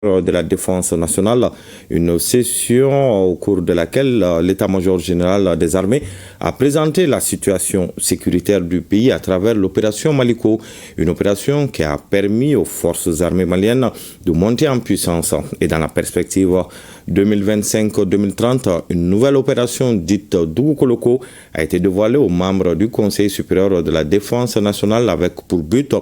de la Défense nationale, une session au cours de laquelle l'état-major général des armées a présenté la situation sécuritaire du pays à travers l'opération Maliko, une opération qui a permis aux forces armées maliennes de monter en puissance. Et dans la perspective 2025-2030, une nouvelle opération dite Dougou-Koloko a été dévoilée aux membres du Conseil supérieur de la Défense nationale avec pour but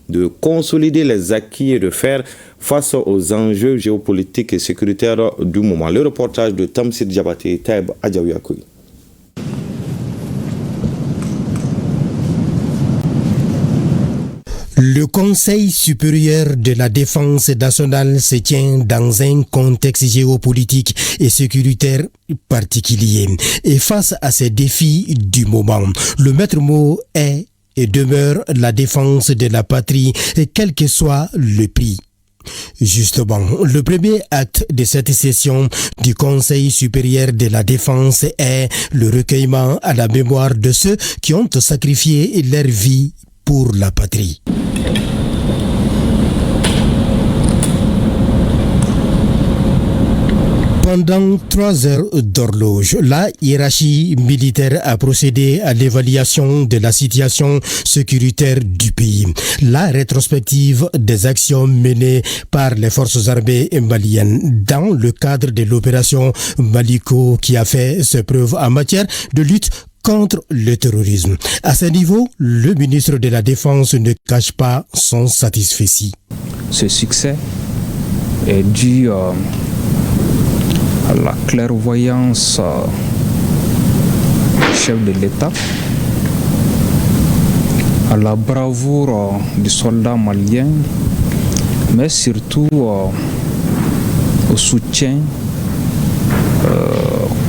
de consolider les acquis et de faire face aux enjeux géopolitiques et sécuritaires du moment. Le reportage de Tamsir Diabaté, Taïb Adjaouyakoui. Le Conseil supérieur de la défense nationale se tient dans un contexte géopolitique et sécuritaire particulier. Et face à ces défis du moment, le maître mot est et demeure la défense de la patrie, quel que soit le prix. Justement, le premier acte de cette session du Conseil supérieur de la défense est le recueillement à la mémoire de ceux qui ont sacrifié leur vie pour la patrie. Pendant 3 heures d'horloge, la hiérarchie militaire a procédé à l'évaluation de la situation sécuritaire du pays. La rétrospective des actions menées par les forces armées maliennes dans le cadre de l'opération Maliko qui a fait ses preuves en matière de lutte contre le terrorisme. À ce niveau, le ministre de la Défense ne cache pas son satisfecit. Ce succès est dû à la clairvoyance du chef de l'État, à la bravoure du soldat malien, mais surtout au soutien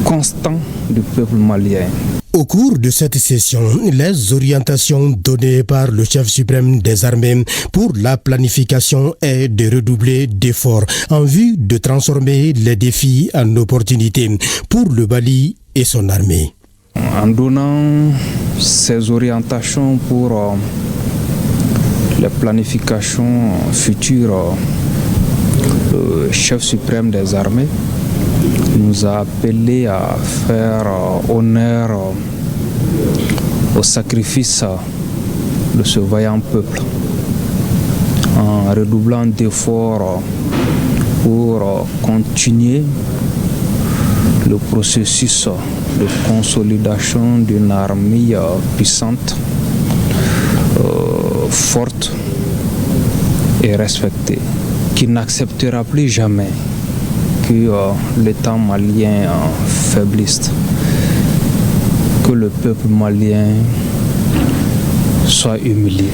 constant du peuple malien. Au cours de cette session, les orientations données par le chef suprême des armées pour la planification est de redoubler d'efforts en vue de transformer les défis en opportunités pour le Mali et son armée. En donnant ces orientations pour la planification future, le chef suprême des armées nous a appelé à faire honneur au sacrifice de ce vaillant peuple en redoublant d'efforts pour continuer le processus de consolidation d'une armée puissante, forte et respectée, qui n'acceptera plus jamais que l'État malien faiblisse, que le peuple malien soit humilié.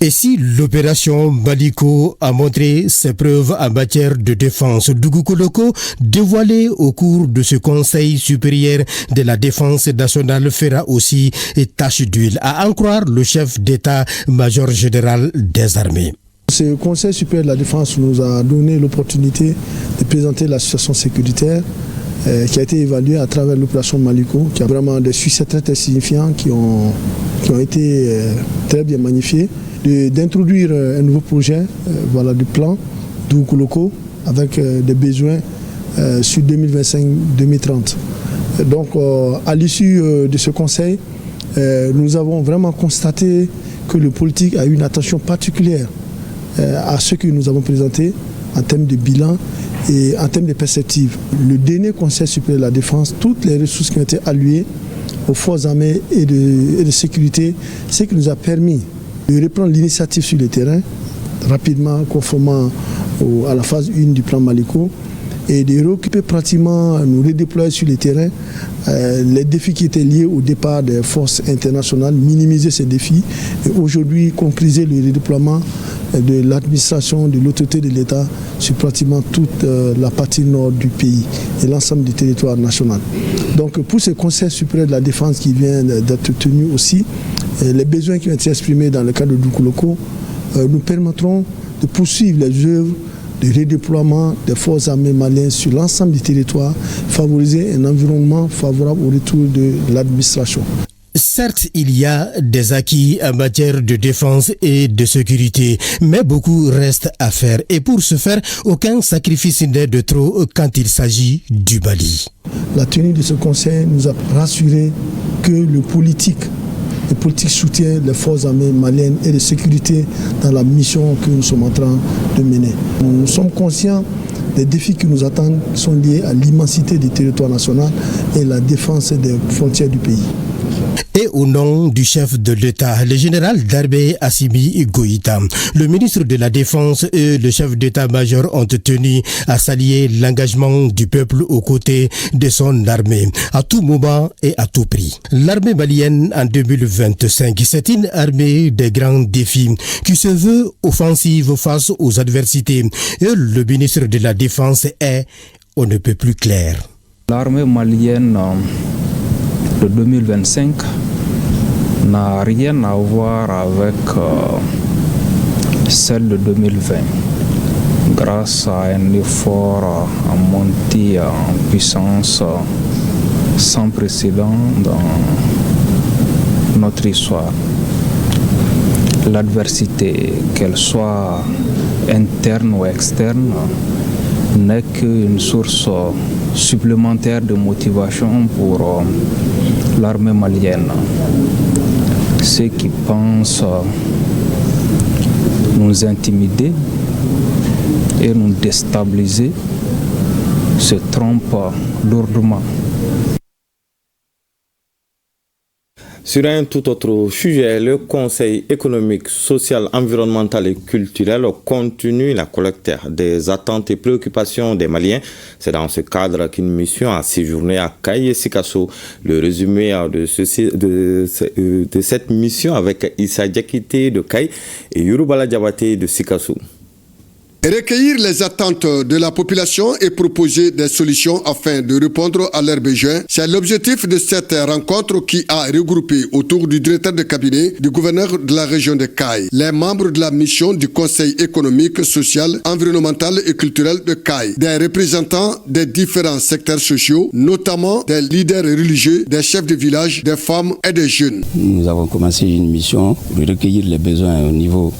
Et si l'opération Maliko a montré ses preuves en matière de défense, Dougou-Koloko, dévoilé au cours de ce Conseil supérieur de la défense nationale, fera aussi tâche d'huile, à en croire le chef d'état-major général des armées. Ce Conseil supérieur de la défense nous a donné l'opportunité de présenter la situation sécuritaire qui a été évaluée à travers l'opération Maliko, qui a vraiment des succès très, très signifiants qui ont été très bien magnifiés, d'introduire un nouveau projet du plan Dougou-Koloko avec des besoins sur 2025-2030. Donc à l'issue de ce conseil, nous avons vraiment constaté que le politique a eu une attention particulière à ce que nous avons présenté en termes de bilan et en termes de perspectives. Le dernier Conseil supérieur de la défense, toutes les ressources qui ont été allouées aux forces armées et de sécurité, ce qui nous a permis de reprendre l'initiative sur le terrain rapidement, conformément à la phase 1 du plan Maliko, et de réoccuper pratiquement, nous redéployer sur le terrain les défis qui étaient liés au départ des forces internationales, minimiser ces défis et aujourd'hui concrétiser le redéploiement de l'administration, de l'autorité de l'État sur pratiquement toute la partie nord du pays et l'ensemble du territoire national. Donc pour ce Conseil supérieur de la défense qui vient d'être tenu aussi, les besoins qui ont été exprimés dans le cadre de Dougou-Koloko nous permettront de poursuivre les œuvres de redéploiement des forces armées maliennes sur l'ensemble du territoire, favoriser un environnement favorable au retour de l'administration. Certes, il y a des acquis en matière de défense et de sécurité, mais beaucoup reste à faire. Et pour ce faire, aucun sacrifice n'est de trop quand il s'agit du Mali. La tenue de ce conseil nous a rassuré que le politique soutient les forces armées maliennes et de sécurité dans la mission que nous sommes en train de mener. Nous sommes conscients des défis qui nous attendent, qui sont liés à l'immensité du territoire national et la défense des frontières du pays. Et au nom du chef de l'État, le général d'armée Assimi Goïta, le ministre de la Défense et le chef d'État-major ont tenu à saluer l'engagement du peuple aux côtés de son armée, à tout moment et à tout prix. L'armée malienne en 2025, c'est une armée des grands défis qui se veut offensive face aux adversités. Et le ministre de la Défense est, on ne peut plus clair. L'armée malienne de 2025 n'a rien à voir avec celle de 2020 grâce à un effort en montée en puissance sans précédent dans notre histoire. L'adversité, qu'elle soit interne ou externe, n'est qu'une source supplémentaire de motivation pour l'armée malienne. Ceux qui pensent nous intimider et nous déstabiliser se trompent lourdement. Sur un tout autre sujet, le Conseil économique, social, environnemental et culturel continue la collecte des attentes et préoccupations des Maliens. C'est dans ce cadre qu'une mission a séjourné à Kay et Sikasso. Le résumé de cette mission avec Issa Diakité de Kay et Yourubala Diabaté de Sikasso. Recueillir les attentes de la population et proposer des solutions afin de répondre à leurs besoins, c'est l'objectif de cette rencontre qui a regroupé autour du directeur de cabinet du gouverneur de la région de Kay les membres de la mission du Conseil économique, social, environnemental et culturel de Kay, des représentants des différents secteurs sociaux, notamment des leaders religieux, des chefs de village, des femmes et des jeunes. Nous avons commencé une mission pour recueillir les besoins au niveau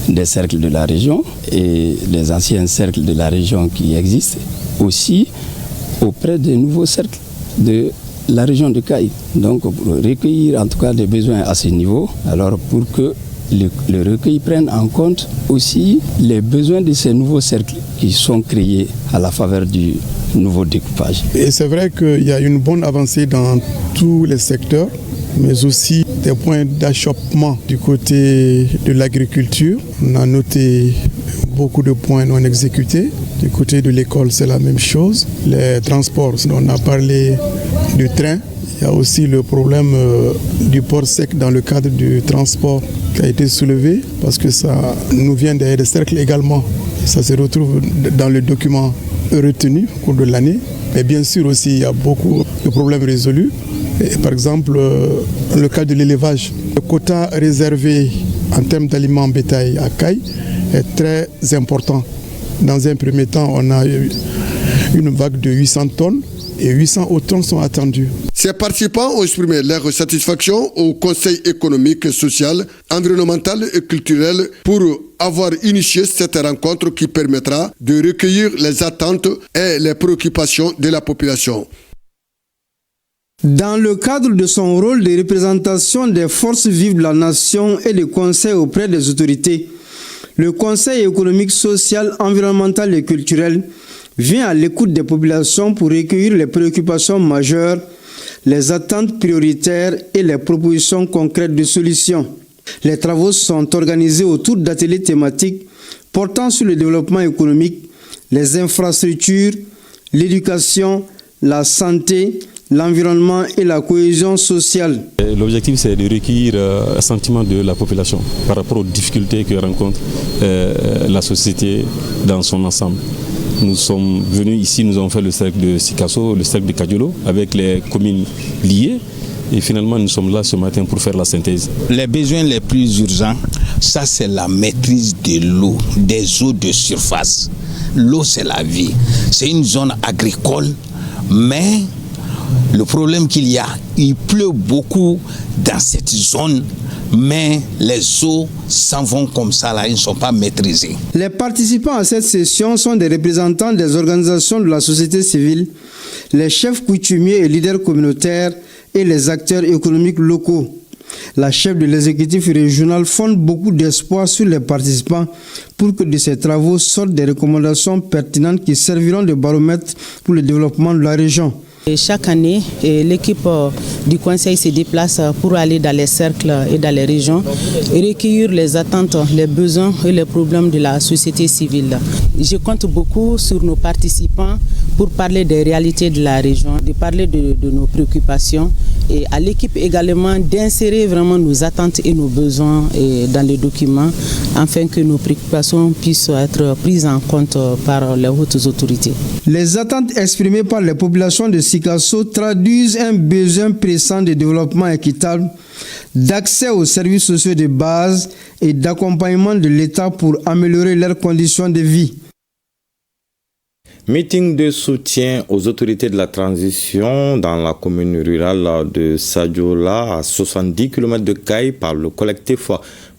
des cercles de la région et les anciens cercles de la région qui existent, aussi auprès des nouveaux cercles de la région de Kay. Donc pour recueillir en tout cas des besoins à ce niveau, alors pour que le recueil prenne en compte aussi les besoins de ces nouveaux cercles qui sont créés à la faveur du nouveau découpage. Et c'est vrai qu'il y a une bonne avancée dans tous les secteurs, mais aussi des points d'achoppement du côté de l'agriculture. On a noté beaucoup de points non exécutés. Du côté de l'école, c'est la même chose. Les transports, on a parlé du train. Il y a aussi le problème du port sec dans le cadre du transport qui a été soulevé parce que ça nous vient des cercles également. Ça se retrouve dans le document retenu au cours de l'année. Mais bien sûr aussi, il y a beaucoup de problèmes résolus. Et par exemple, dans le cas de l'élevage, le quota réservé en termes d'aliments bétail à Kay est très important. Dans un premier temps, on a eu une vague de 800 tonnes et 800 autres tonnes sont attendues. Ces participants ont exprimé leur satisfaction au Conseil économique, social, environnemental et culturel pour avoir initié cette rencontre qui permettra de recueillir les attentes et les préoccupations de la population. Dans le cadre de son rôle de représentation des forces vives de la nation et de conseil auprès des autorités, le Conseil économique, social, environnemental et culturel vient à l'écoute des populations pour recueillir les préoccupations majeures, les attentes prioritaires et les propositions concrètes de solutions. Les travaux sont organisés autour d'ateliers thématiques portant sur le développement économique, les infrastructures, l'éducation, la santé, l'environnement et la cohésion sociale. L'objectif, c'est de recueillir un sentiment de la population par rapport aux difficultés que rencontre la société dans son ensemble. Nous sommes venus ici, nous avons fait le cercle de Sikasso, le cercle de Kadiolo, avec les communes liées. Et finalement, nous sommes là ce matin pour faire la synthèse. Les besoins les plus urgents, ça c'est la maîtrise de l'eau, des eaux de surface. L'eau, c'est la vie. C'est une zone agricole, mais Le problème qu'il y a, il pleut beaucoup dans cette zone, mais les eaux s'en vont comme ça, là, ils ne sont pas maîtrisés. Les participants à cette session sont des représentants des organisations de la société civile, les chefs coutumiers et leaders communautaires et les acteurs économiques locaux. La chef de l'exécutif régional fonde beaucoup d'espoir sur les participants pour que de ces travaux sortent des recommandations pertinentes qui serviront de baromètre pour le développement de la région. Et chaque année, l'équipe du Conseil se déplace pour aller dans les cercles et dans les régions et recueillir les attentes, les besoins et les problèmes de la société civile. Je compte beaucoup sur nos participants pour parler des réalités de la région, de parler de nos préoccupations et à l'équipe également d'insérer vraiment nos attentes et nos besoins dans les documents afin que nos préoccupations puissent être prises en compte par les hautes autorités. Les attentes exprimées par les populations de Sikasso traduisent un besoin pressant de développement équitable, d'accès aux services sociaux de base et d'accompagnement de l'État pour améliorer leurs conditions de vie. Meeting de soutien aux autorités de la transition dans la commune rurale de Sadiola, à 70 km de Caille, par le collectif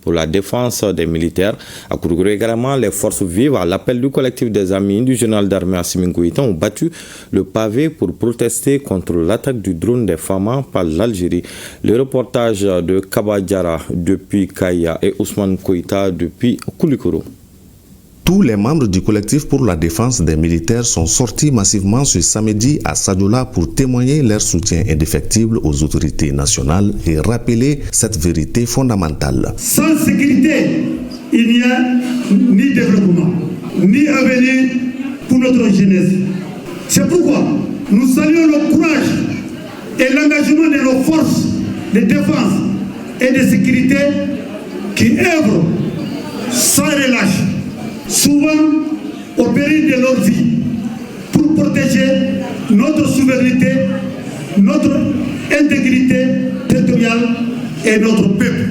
pour la défense des militaires. À Kourougourou également, les forces vives, à l'appel du collectif des amis du général d'armée Assimi Goïta, ont battu le pavé pour protester contre l'attaque du drone des FAMA par l'Algérie. Le reportage de Kabadjara depuis Kaya et Ousmane Koïta depuis Koulikoro. Tous les membres du collectif pour la défense des militaires sont sortis massivement ce samedi à Sadiola pour témoigner leur soutien indéfectible aux autorités nationales et rappeler cette vérité fondamentale. Sans sécurité, il n'y a ni développement, ni avenir pour notre jeunesse. C'est pourquoi nous saluons le courage et l'engagement de nos forces de défense et de sécurité qui œuvrent sans relâche, souvent au péril de leur vie, pour protéger notre souveraineté, notre intégrité territoriale et notre peuple.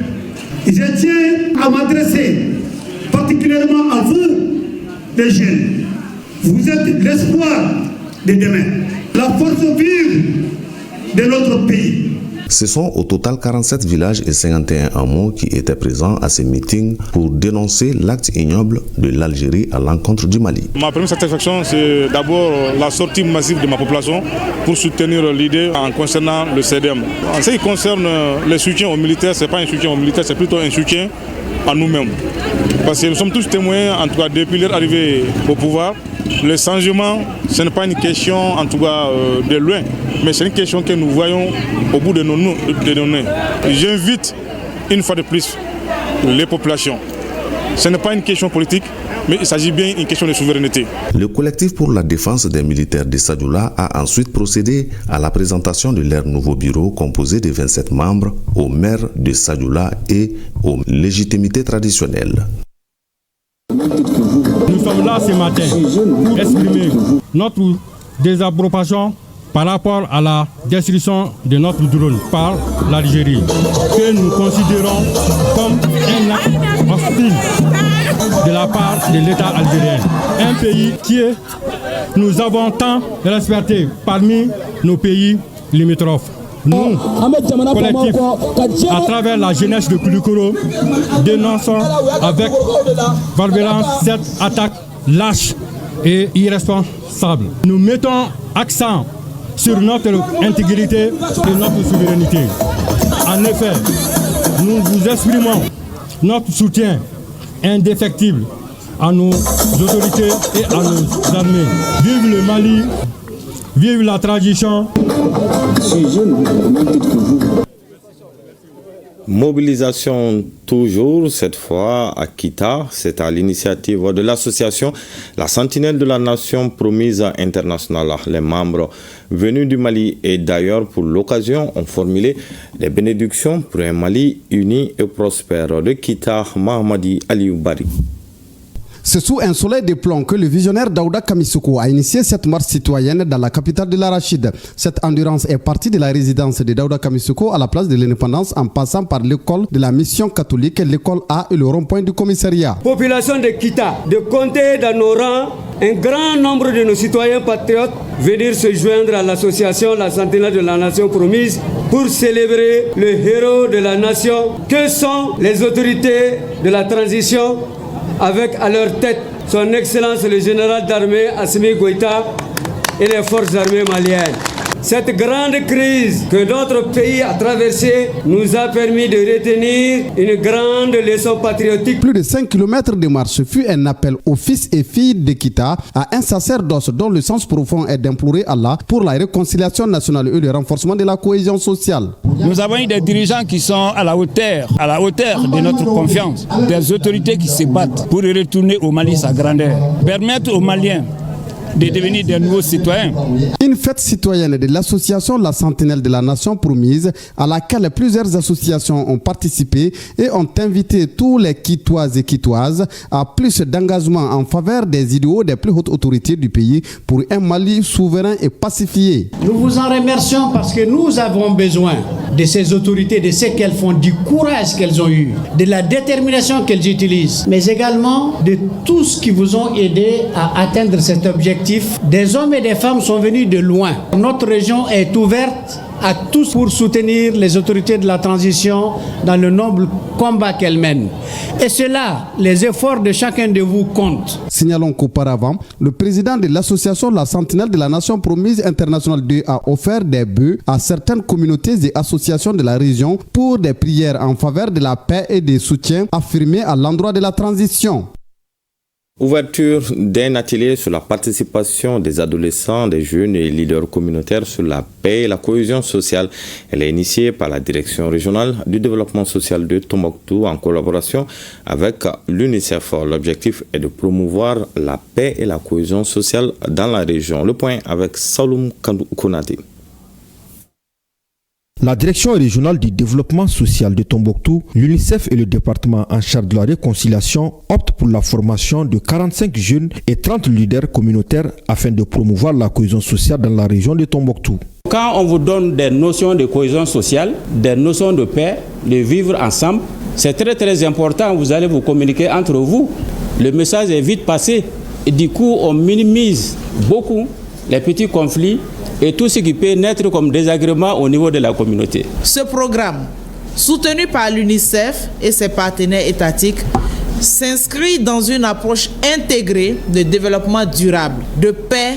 Et je tiens à m'adresser particulièrement à vous, les jeunes. Vous êtes l'espoir de demain, la force vive de notre pays. Ce sont au total 47 villages et 51 hameaux qui étaient présents à ces meetings pour dénoncer l'acte ignoble de l'Algérie à l'encontre du Mali. Ma première satisfaction, c'est d'abord la sortie massive de ma population pour soutenir l'idée en concernant le CDM. En ce qui concerne le soutien aux militaires, ce n'est pas un soutien aux militaires, c'est plutôt un soutien à nous-mêmes. Parce que nous sommes tous témoins, en tout cas depuis leur arrivée au pouvoir. Le changement, ce n'est pas une question en tout cas de loin, mais c'est une question que nous voyons au bout de nos nez. J'invite une fois de plus les populations. Ce n'est pas une question politique, mais il s'agit bien d'une question de souveraineté. Le collectif pour la défense des militaires de Sadiola a ensuite procédé à la présentation de leur nouveau bureau composé de 27 membres aux maires de Sadiola et aux légitimités traditionnelles. Nous sommes là ce matin pour exprimer notre désapprobation par rapport à la destruction de notre drone par l'Algérie, que nous considérons comme un acte hostile de la part de l'État algérien. Un pays que nous avons tant respecté parmi nos pays limitrophes. Nous, collectifs, à travers la jeunesse de Koulikoro, dénonçons avec violence cette attaque lâche et irresponsable. Nous mettons accent sur notre intégrité et notre souveraineté. En effet, nous vous exprimons notre soutien indéfectible à nos autorités et à nos armées. Vive le Mali, vive la tradition. Mobilisation toujours, cette fois à Kita, c'est à l'initiative de l'association La Sentinelle de la Nation Promise Internationale. Les membres venus du Mali et d'ailleurs pour l'occasion ont formulé des bénédictions pour un Mali uni et prospère. De Kita, Mahamadi Aliou Bari. C'est sous un soleil de plomb que le visionnaire Daouda Kamissoukou a initié cette marche citoyenne dans la capitale de l'Arachide. Cette endurance est partie de la résidence de Daouda Kamissoukou à la place de l'Indépendance en passant par l'école de la mission catholique, l'école A et le rond-point du commissariat. Population de Kita, de compter dans nos rangs un grand nombre de nos citoyens patriotes venir se joindre à l'association La Sentinelle de la Nation Promise pour célébrer le héros de la nation que sont les autorités de la transition avec à leur tête son Excellence le général d'armée Assimi Goïta et les forces armées maliennes. Cette grande crise que notre pays a traversée nous a permis de retenir une grande leçon patriotique. Plus de 5 km de marche fut un appel aux fils et filles de Kita, à un sacerdoce dont le sens profond est d'implorer Allah pour la réconciliation nationale et le renforcement de la cohésion sociale. Nous avons eu des dirigeants qui sont à la hauteur de notre confiance, des autorités qui se battent pour retourner au Mali sa grandeur, permettre aux Maliens de devenir des nouveaux citoyens. Une fête citoyenne de l'association La Sentinelle de la Nation Promise à laquelle plusieurs associations ont participé et ont invité tous les Quitoises et Quitoises à plus d'engagement en faveur des idéaux des plus hautes autorités du pays pour un Mali souverain et pacifié. Nous vous en remercions parce que nous avons besoin de ces autorités, de ce qu'elles font, du courage qu'elles ont eu, de la détermination qu'elles utilisent, mais également de tous qui vous ont aidé à atteindre cet objectif. Des hommes et des femmes sont venus de loin. Notre région est ouverte à tous pour soutenir les autorités de la transition dans le noble combat qu'elles mènent. Et cela, les efforts de chacun de vous comptent. Signalons qu'auparavant, le président de l'association La Sentinelle de la Nation Promise Internationale 2 a offert des bœufs à certaines communautés et associations de la région pour des prières en faveur de la paix et des soutiens affirmés à l'endroit de la transition. Ouverture d'un atelier sur la participation des adolescents, des jeunes et leaders communautaires sur la paix et la cohésion sociale. Elle est initiée par la Direction régionale du développement social de Tombouctou en collaboration avec l'UNICEF. L'objectif est de promouvoir la paix et la cohésion sociale dans la région. Le point avec Saloum Konate. La Direction régionale du développement social de Tombouctou, l'UNICEF et le département en charge de la réconciliation optent pour la formation de 45 jeunes et 30 leaders communautaires afin de promouvoir la cohésion sociale dans la région de Tombouctou. Quand on vous donne des notions de cohésion sociale, des notions de paix, de vivre ensemble, c'est très important, vous allez vous communiquer entre vous. Le message est vite passé et du coup on minimise beaucoup les petits conflits et tout ce qui peut naître comme désagrément au niveau de la communauté. Ce programme, soutenu par l'UNICEF et ses partenaires étatiques, s'inscrit dans une approche intégrée de développement durable, de paix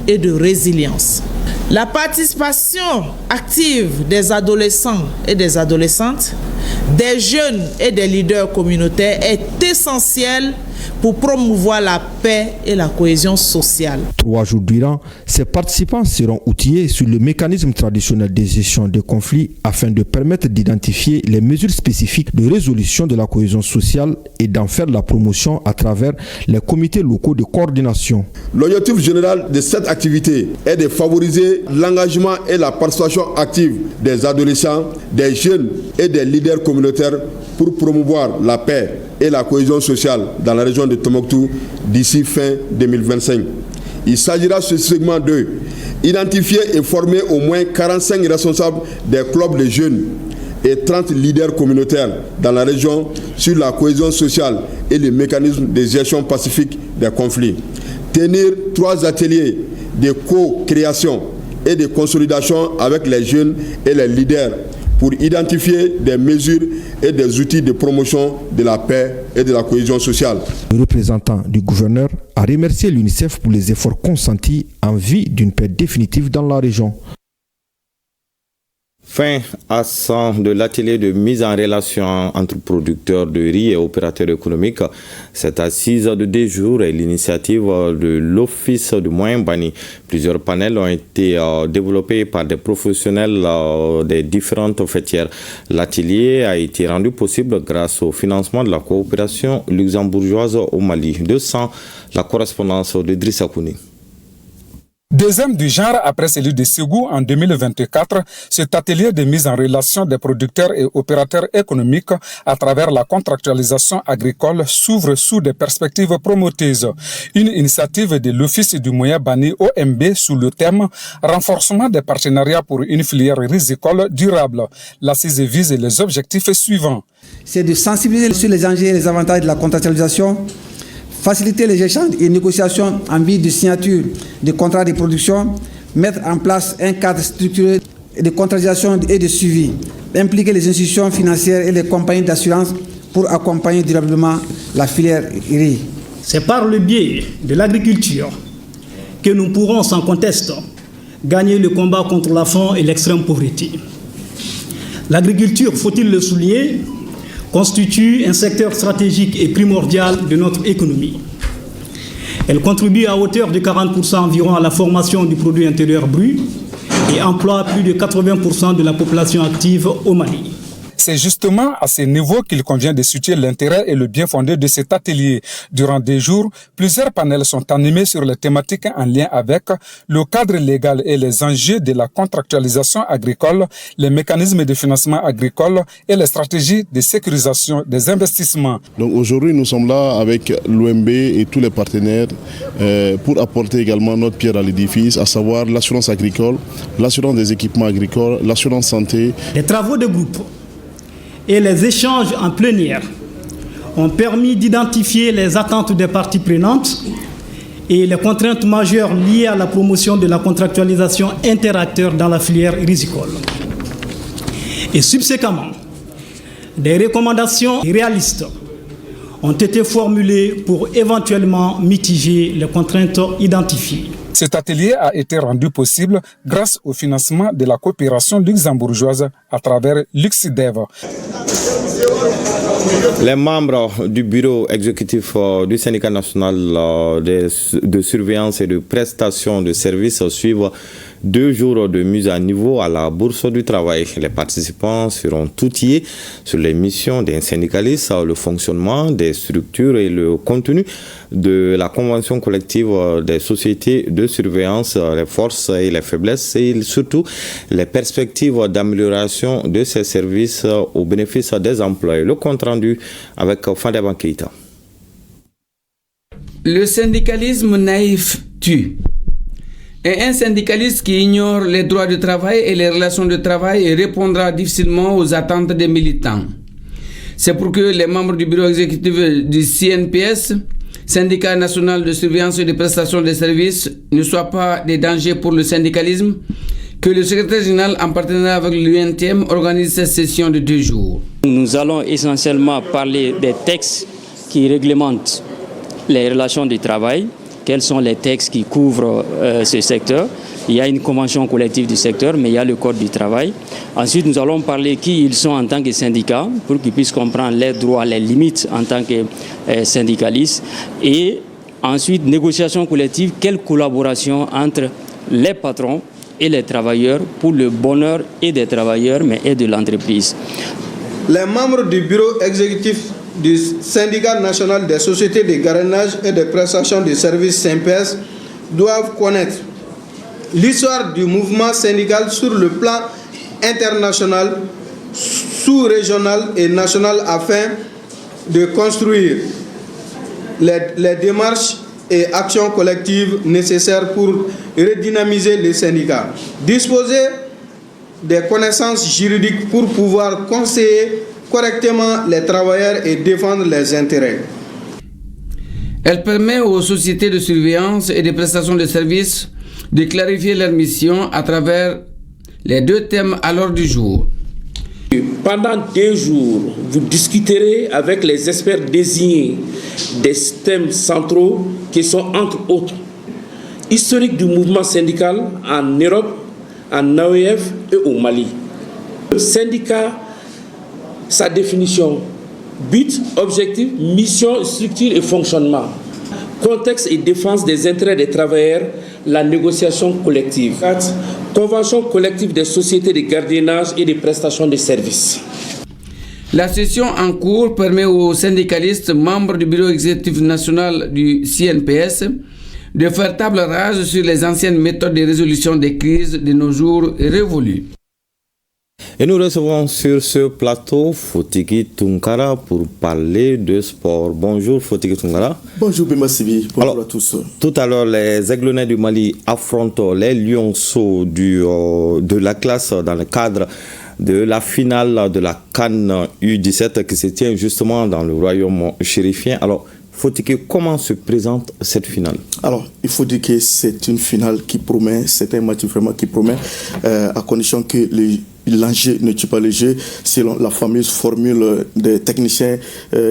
et de résilience. La participation active des adolescents et des adolescentes, des jeunes et des leaders communautaires est essentielle pour promouvoir la paix et la cohésion sociale. 3 jours durant, ces participants seront outillés sur le mécanisme traditionnel de gestion des conflits afin de permettre d'identifier les mesures spécifiques de résolution de la cohésion sociale et d'en faire la promotion à travers les comités locaux de coordination. L'objectif général de cette activité est de favoriser l'engagement et la participation active des adolescents, des jeunes et des leaders communautaires pour promouvoir la paix et la cohésion sociale dans la région de Tombouctou d'ici fin 2025. Il s'agira sur ce segment de identifier et former au moins 45 responsables des clubs de jeunes et 30 leaders communautaires dans la région sur la cohésion sociale et les mécanismes de gestion pacifique des conflits. Tenir 3 ateliers de co-création et de consolidation avec les jeunes et les leaders pour identifier des mesures et des outils de promotion de la paix et de la cohésion sociale. Le représentant du gouverneur a remercié l'UNICEF pour les efforts consentis en vue d'une paix définitive dans la région. Fin à 100 de l'atelier de mise en relation entre producteurs de riz et opérateurs économiques. Cette assise de 2 jours est l'initiative de l'Office du Moyen-Bani. Plusieurs panels ont été développés par des professionnels des différentes fêtières. L'atelier a été rendu possible grâce au financement de la coopération luxembourgeoise au Mali. 200, la correspondance de Drissa Kouni. Deuxième du genre après celui de Ségou en 2024, cet atelier de mise en relation des producteurs et opérateurs économiques à travers la contractualisation agricole s'ouvre sous des perspectives prometteuses. Une initiative de l'Office du moyen banni OMB sous le thème « Renforcement des partenariats pour une filière risicole durable ». L'assise vise les objectifs suivants. C'est de sensibiliser sur les enjeux et les avantages de la contractualisation, faciliter les échanges et négociations en vue de signature de contrats de production, mettre en place un cadre structuré de contractualisation et de suivi, impliquer les institutions financières et les compagnies d'assurance pour accompagner durablement la filière riz. C'est par le biais de l'agriculture que nous pourrons sans conteste gagner le combat contre la faim et l'extrême pauvreté. L'agriculture, faut-il le souligner, constitue un secteur stratégique et primordial de notre économie. Elle contribue à hauteur de 40% environ à la formation du produit intérieur brut et emploie plus de 80% de la population active au Mali. C'est justement à ce niveau qu'il convient de situer l'intérêt et le bien fondé de cet atelier. Durant des jours, plusieurs panels sont animés sur les thématiques en lien avec le cadre légal et les enjeux de la contractualisation agricole, les mécanismes de financement agricole et les stratégies de sécurisation des investissements. Donc aujourd'hui, nous sommes là avec l'OMB et tous les partenaires pour apporter également notre pierre à l'édifice, à savoir l'assurance agricole, l'assurance des équipements agricoles, l'assurance santé. Les travaux de groupe et les échanges en plénière ont permis d'identifier les attentes des parties prenantes et les contraintes majeures liées à la promotion de la contractualisation interacteur dans la filière risicole. Et subséquemment, des recommandations réalistes ont été formulées pour éventuellement mitiger les contraintes identifiées. Cet atelier a été rendu possible grâce au financement de la coopération luxembourgeoise à travers Luxidev. Les membres du bureau exécutif du syndicat national de surveillance et de prestation de services suivent 2 jours de mise à niveau à la Bourse du Travail. Les participants seront outillés sur les missions d'un syndicaliste, le fonctionnement des structures et le contenu de la convention collective des sociétés de surveillance, les forces et les faiblesses et surtout les perspectives d'amélioration de ces services au bénéfice des employés. Le compte rendu avec Fadeba Keïta. Le syndicalisme naïf tue. Et un syndicaliste qui ignore les droits de travail et les relations de travail répondra difficilement aux attentes des militants. C'est pour que les membres du bureau exécutif du CNPS, Syndicat national de surveillance et de prestation de services, ne soient pas des dangers pour le syndicalisme, que le secrétaire général, en partenariat avec l'UNTM, organise cette session de 2 jours. Nous allons essentiellement parler des textes qui réglementent les relations de travail. Quels sont les textes qui couvrent ce secteur? Il y a une convention collective du secteur, mais il y a le code du travail. Ensuite, nous allons parler qui ils sont en tant que syndicats, pour qu'ils puissent comprendre les droits, les limites en tant que syndicalistes. Et ensuite, négociation collective, quelle collaboration entre les patrons et les travailleurs pour le bonheur et des travailleurs, mais et de l'entreprise. Les membres du bureau exécutif du syndicat national des sociétés de gardiennage et de prestation de services SYNPES doivent connaître l'histoire du mouvement syndical sur le plan international, sous-régional et national afin de construire les démarches et actions collectives nécessaires pour redynamiser les syndicats. Disposer des connaissances juridiques pour pouvoir conseiller correctement les travailleurs et défendre les intérêts. Elle permet aux sociétés de surveillance et de prestation de services de clarifier leur mission à travers les 2 thèmes à l'ordre du jour. Pendant 2 jours, vous discuterez avec les experts désignés des thèmes centraux qui sont entre autres historique du mouvement syndical en Europe, en AOF et au Mali. Le syndicat, sa définition, but, objectif, mission, structure et fonctionnement. Contexte et défense des intérêts des travailleurs, la négociation collective. 4. Convention collective des sociétés de gardiennage et de prestation de services. La session en cours permet aux syndicalistes membres du bureau exécutif national du CNPS de faire table rase sur les anciennes méthodes de résolution des crises de nos jours révolues. Et nous recevons sur ce plateau Fotiki Tunkara pour parler de sport. Bonjour Fotiki Tunkara. Bonjour Bema Sibi, bonjour à tous. Tout à l'heure, les Aiglonnais du Mali affrontent les Lionceaux de la classe dans le cadre de la finale de la CAN U17 qui se tient justement dans le royaume chérifien. Alors, Fotiki, comment se présente cette finale? Alors, il faut dire que c'est une finale qui promet, c'est un match vraiment qui promet, à condition que l'enjeu ne tue pas le jeu, selon la fameuse formule des techniciens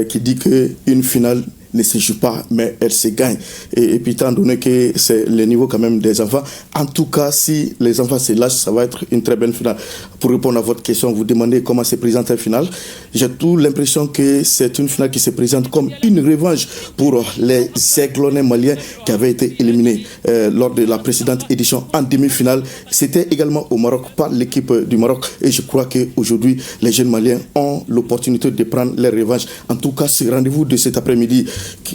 qui dit qu'une finale ne se joue pas, mais elle se gagne. Et puis, étant donné que c'est le niveau quand même des enfants, en tout cas, si les enfants se lâchent, ça va être une très belle finale. Pour répondre à votre question, vous demandez comment se présente une finale. J'ai tout l'impression que c'est une finale qui se présente comme une revanche pour les Aiglonnais maliens qui avaient été éliminés lors de la précédente édition en demi-finale. C'était également au Maroc par l'équipe du Maroc. Et je crois qu'aujourd'hui, les jeunes Maliens ont l'opportunité de prendre leur revanche. En tout cas, ce rendez-vous de cet après-midi,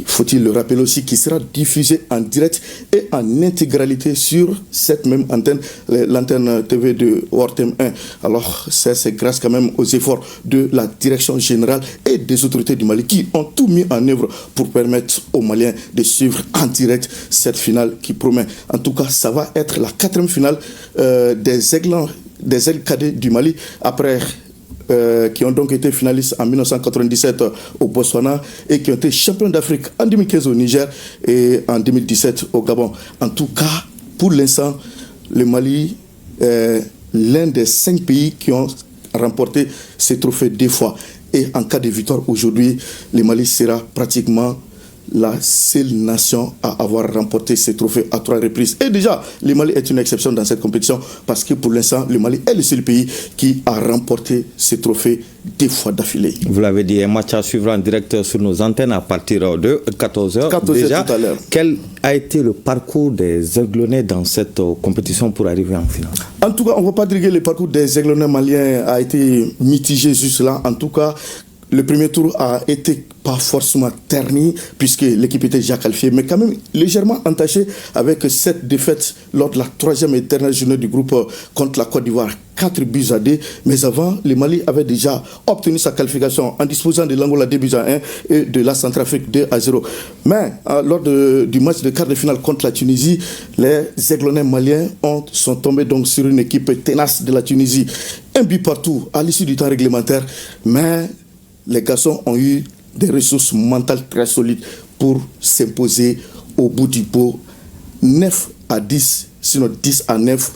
faut-il le rappeler aussi, qui sera diffusé en direct et en intégralité sur cette même antenne, l'antenne TV de ORTM 1. Alors, c'est grâce quand même aux efforts de la direction générale et des autorités du Mali qui ont tout mis en œuvre pour permettre aux Maliens de suivre en direct cette finale qui promet. En tout cas, ça va être la 4e finale des Aigles cadets du Mali après qui ont donc été finalistes en 1997 au Botswana et qui ont été champions d'Afrique en 2015 au Niger et en 2017 au Gabon. En tout cas, pour l'instant, le Mali est l'un des 5 pays qui ont remporté ces trophées 2 fois. Et en cas de victoire aujourd'hui, le Mali sera pratiquement la seule nation à avoir remporté ces trophées à 3 reprises. Et déjà, le Mali est une exception dans cette compétition parce que pour l'instant, le Mali est le seul pays qui a remporté ces trophées 2 fois d'affilée. Vous l'avez dit, un match à suivre en direct sur nos antennes à partir de 14h. 14h déjà, tout à l'heure. Quel a été le parcours des Aiglonnais dans cette compétition pour arriver en finale? En tout cas, on ne va pas dire que le parcours des Aiglonnais maliens a été mitigé juste là. En tout cas, le premier tour a été pas forcément terni puisque l'équipe était déjà qualifiée, mais quand même légèrement entachée avec cette défaite lors de la 3e et dernière journée du groupe contre la Côte d'Ivoire. 4-2. Mais avant, le Mali avait déjà obtenu sa qualification en disposant de l'Angola 2-1 et de la Centrafrique 2-0. Mais lors du match de quart de finale contre la Tunisie, les Aiglonnais maliens sont tombés donc sur une équipe tenace de la Tunisie. 1 but partout à l'issue du temps réglementaire, mais les garçons ont eu des ressources mentales très solides pour s'imposer au bout du pot 9-10, sinon 10-9,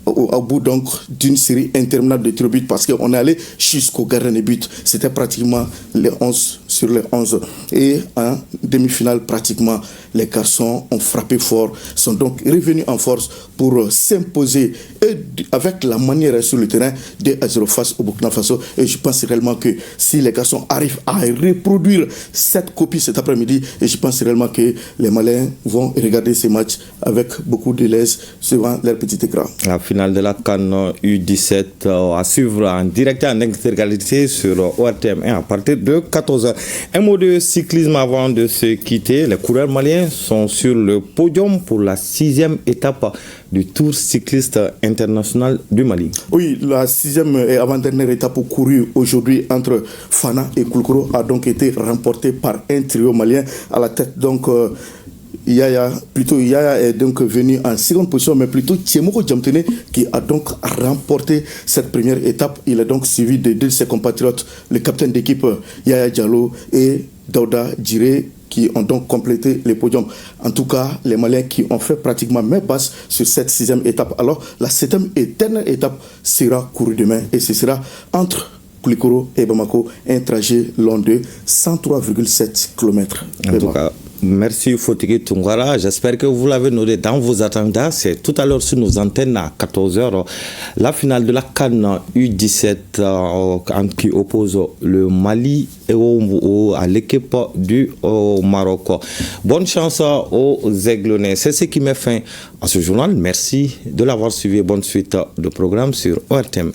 au bout donc d'une série interminable de tirs au but parce qu'on est allé jusqu'au gardien de but. C'était pratiquement les 11 sur les 11. Et en demi-finale, pratiquement, les garçons ont frappé fort, sont donc revenus en force pour s'imposer et avec la manière sur le terrain 2-0 face au Burkina Faso. Et je pense réellement que si les garçons arrivent à reproduire cette copie cet après-midi, et je pense réellement que les Maliens vont regarder ces matchs avec beaucoup de l'aise devant leur petit écran. La finale de la CAN U17 à suivre en direct et en intégralité sur ORTM1 à partir de 14h. Un mot de cyclisme avant de se quitter. Les coureurs maliens sont sur le podium pour la 6e étape du Tour cycliste international du Mali. Oui, la 6e et avant-dernière étape courue aujourd'hui entre Fana et Koulikoro a donc été remportée par un trio malien à la tête donc Yaya est donc venu en 2e position, mais plutôt Tchemoko Djamtene qui a donc remporté cette première étape. Il est donc suivi de 2 de ses compatriotes, le capitaine d'équipe Yaya Diallo et Daouda Djiré, qui ont donc complété les podiums. En tout cas, les Maliens qui ont fait pratiquement main basse sur cette 6e étape. Alors, la 7e et dernière étape sera courue demain et ce sera entre Koulikoro et Bamako, un trajet long de 103,7 km. En tout cas, merci Fotiki Tunkara. J'espère que vous l'avez noté dans vos agendas. C'est tout à l'heure sur nos antennes à 14h. La finale de la CAN U17 qui oppose le Mali à l'équipe du Maroc. Bonne chance aux Aiglonnais. C'est ce qui met fin à ce journal. Merci de l'avoir suivi. Bonne suite de programme sur ORTM1.